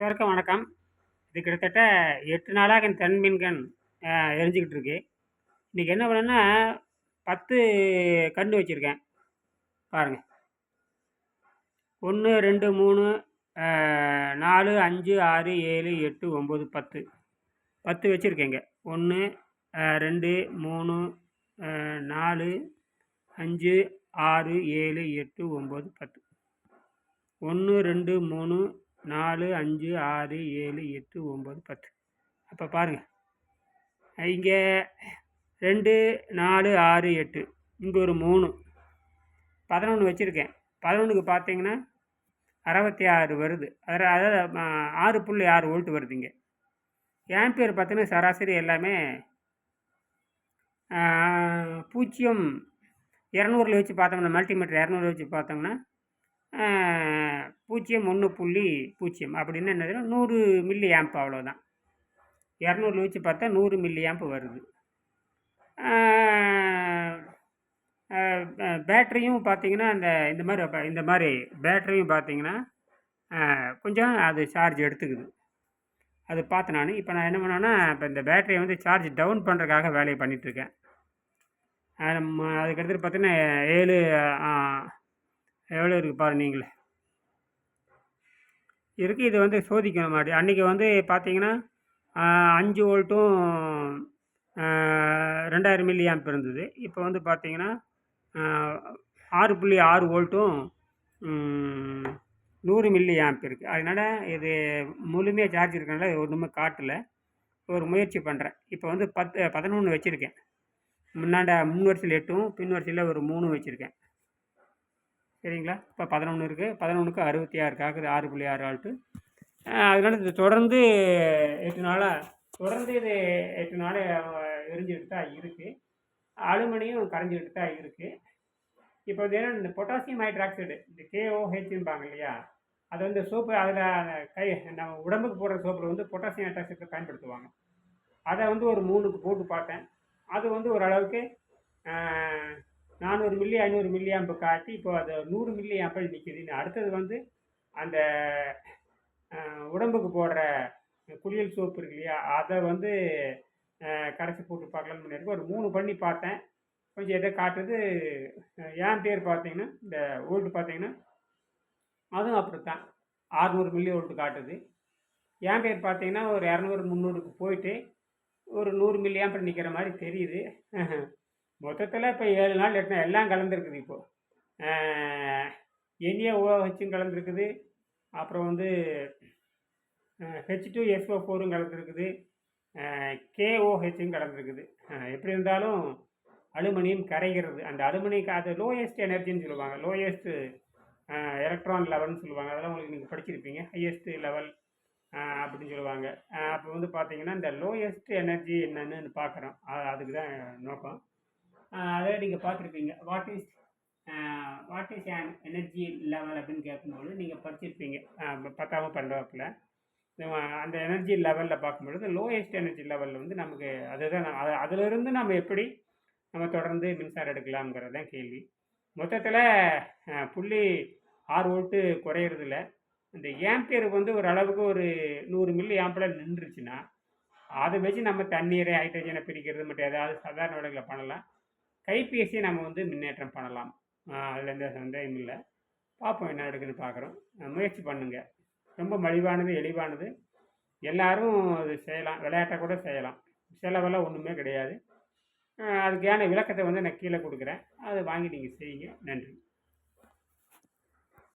அனைவருக்கும் வணக்கம். இது கிட்டத்தட்ட 8 நாளாக என் தன்மீன்கண் எரிஞ்சுக்கிட்டு இருக்கு. இன்னைக்கு என்ன பண்ணேன்னா, 10 கன்று வச்சிருக்கேன். பாருங்க. 1, 2, 3, 4, 5, 6, 7, 8, 9, 10. 10 வச்சிருக்கேங்க. 1, 2, 3, 4, 5, 6, 7, 8, 9, 10. 1, 2, 3, 4, 5, 6, 7, 8, 9, 10. அப்போ பாருங்கள், இங்கே 2, 4, 6, 8, இங்கே ஒரு 3, 11 வச்சுருக்கேன். 11க்கு பார்த்தீங்கன்னா 66 வருது. அதாவது 6.6 வோல்ட் வருதுங்க. ஆம்பியர் பார்த்தீங்கன்னா சராசரி எல்லாமே 200 வச்சு பார்த்தோம்னா, மல்டிமீட்டர் 200 வச்சு பார்த்தோம்னா 0.1.0 அப்படின்னு என்னதுன்னா 100 மில்லி ஆம்ப், அவ்வளோதான். 200 வச்சு பார்த்தா 100 மில்லி ஆம்ப் வருது. பேட்டரியும் பார்த்தீங்கன்னா இந்த மாதிரி பேட்டரியும் பார்த்தீங்கன்னா கொஞ்சம் அது சார்ஜ் எடுத்துக்குது. அது பார்த்தேன் நான். இப்போ நான் என்ன பண்ணேன்னா, இப்போ இந்த பேட்டரியை வந்து சார்ஜ் டவுன் பண்ணுறதுக்காக வேலையை பண்ணிகிட்ருக்கேன். அதுக்கடுத்து பார்த்தீங்கன்னா 7 எவ்வளோ இருக்குது பாரு நீங்களே இருக்குது. இது வந்து சோதிக்கணும் மாதிரி. அன்றைக்கி வந்து பார்த்தீங்கன்னா 5 வோல்ட்டும் 2000 மில்லி ஆம்ப் இருந்தது. இப்போ வந்து பார்த்தீங்கன்னா 6.6 வோல்ட்டும் 100 மில்லி ஆம்ப் இருக்குது. அதனால் இது முழுமையாக சார்ஜ் இருக்கனால ஒன்றுமே காட்டலை. ஒரு முயற்சி பண்ணுறேன். இப்போ வந்து 11 வச்சுருக்கேன். முன் வரிசையில் 8ம் பின் வரிசையில் ஒரு 3 வச்சுருக்கேன். சரிங்களா? இப்போ 11 இருக்குது. 11க்கு 66 ஆகுது. 6.6 வோல்ட்டு. அதனால் இது தொடர்ந்து 8 நாளாக இது 8 நாளாக எரிஞ்சுக்கிட்டு தான் இருக்குது. அலுமினியம் கரைஞ்சிக்கிட்டு தான் இருக்குது. இப்போ வந்து ஏன்னா இந்த பொட்டாசியம் ஹைட்ராக்சைடு, இந்த KOHம்பாங்க இல்லையா, அது வந்து சோப்பு, அதில் நம்ம உடம்புக்கு போடுற சோப்பில் வந்து பொட்டாசியம் ஹைட்ராக்சைடு பயன்படுத்துவாங்க. அதை வந்து ஒரு 3க்கு போட்டு பார்த்தேன். அது வந்து ஓரளவுக்கு 400 மில்லி 500 மில்லி ஆம்பு காட்டி இப்போ அது 100 மில்லி ஆம்பில் நிற்கிது. அடுத்தது வந்து அந்த உடம்புக்கு போடுற குளியல் சோப்பு இருக்கு இல்லையா, அதை வந்து கரைச்சி போட்டு பார்க்கலான்னு பண்ணியிருக்கேன். ஒரு 3 பண்ணி பார்த்தேன். கொஞ்சம் எதை காட்டுது. ஆம்பியர் பார்த்தீங்கன்னா, இந்த வோல்ட் பார்த்தீங்கன்னா அதுவும் அப்படித்தான் 600 மில்லி வோல்ட் காட்டுது. ஆம்பியர் பார்த்தீங்கன்னா ஒரு 200 300க்கு போயிட்டு ஒரு 100 மில்லி ஆம்பியர் நிற்கிற மாதிரி தெரியுது. மொத்தத்தில் இப்போ 7 நாள் 8 நாள் எல்லாம் கலந்துருக்குது. இப்போது NaOHம் கலந்துருக்குது. அப்புறம் வந்து H2SO4ம் கலந்துருக்குது. KOHம் கலந்துருக்குது. எப்படி இருந்தாலும் அலுமினியம் கரைகிறது. அந்த அலுமினியம் அது லோயஸ்ட் எனர்ஜின்னு சொல்லுவாங்க. லோயஸ்ட் எலக்ட்ரான் லெவல்னு சொல்லுவாங்க. அதெல்லாம் உங்களுக்கு நீங்கள் படிச்சிருப்பீங்க. ஹையஸ்ட் லெவல் அப்படின்னு சொல்லுவாங்க. அப்போ வந்து பார்த்தீங்கன்னா இந்த லோயஸ்ட் எனர்ஜி என்னென்னு பார்க்குறோம். அதுக்கு தான் நோக்கம். அதை நீங்கள் பார்த்துருப்பீங்க. What is an energy level அப்படின்னு கேட்கும்போது நீங்கள் படிச்சிருப்பீங்க 10ஆம் 12ஆம். அந்த எனர்ஜி லெவலில் பார்க்கும்பொழுது லோயஸ்ட் எனர்ஜி லெவலில் வந்து நமக்கு அதுதான். அதிலிருந்து நம்ம எப்படி நம்ம தொடர்ந்து மின்சாரம் எடுக்கலாம்ங்கிறது தான் கேள்வி. மொத்தத்தில் 0.6 வோல்ட்டு குறையிறதில்ல. இந்த ஆம்பியர் வந்து ஒரு அளவுக்கு ஒரு 100 மில்லி ஆம்பில் நின்றுச்சுன்னா அதை வச்சு நம்ம தண்ணீரை ஹைட்ரஜனை பிரிக்கிறது மட்டும் ஏதாவது சாதாரண வேலைகளை பண்ணலாம். கைபேசியை நம்ம வந்து முன்னேற்றம் பண்ணலாம். அதில் எந்த சந்தேகம் இல்லை. பார்ப்போம் என்ன எடுக்குன்னு பார்க்குறோம். முயற்சி பண்ணுங்க. ரொம்ப மலிவானது, எளிவானது. எல்லாரும் அது செய்யலாம். விளையாட்டாக கூட செய்யலாம். செலவெல்லாம் ஒன்றுமே கிடையாது. அதுக்கான விளக்கத்தை வந்து நான் கீழே கொடுக்குறேன். அதை வாங்கி நீங்கள் செய்யுங்க. நன்றி.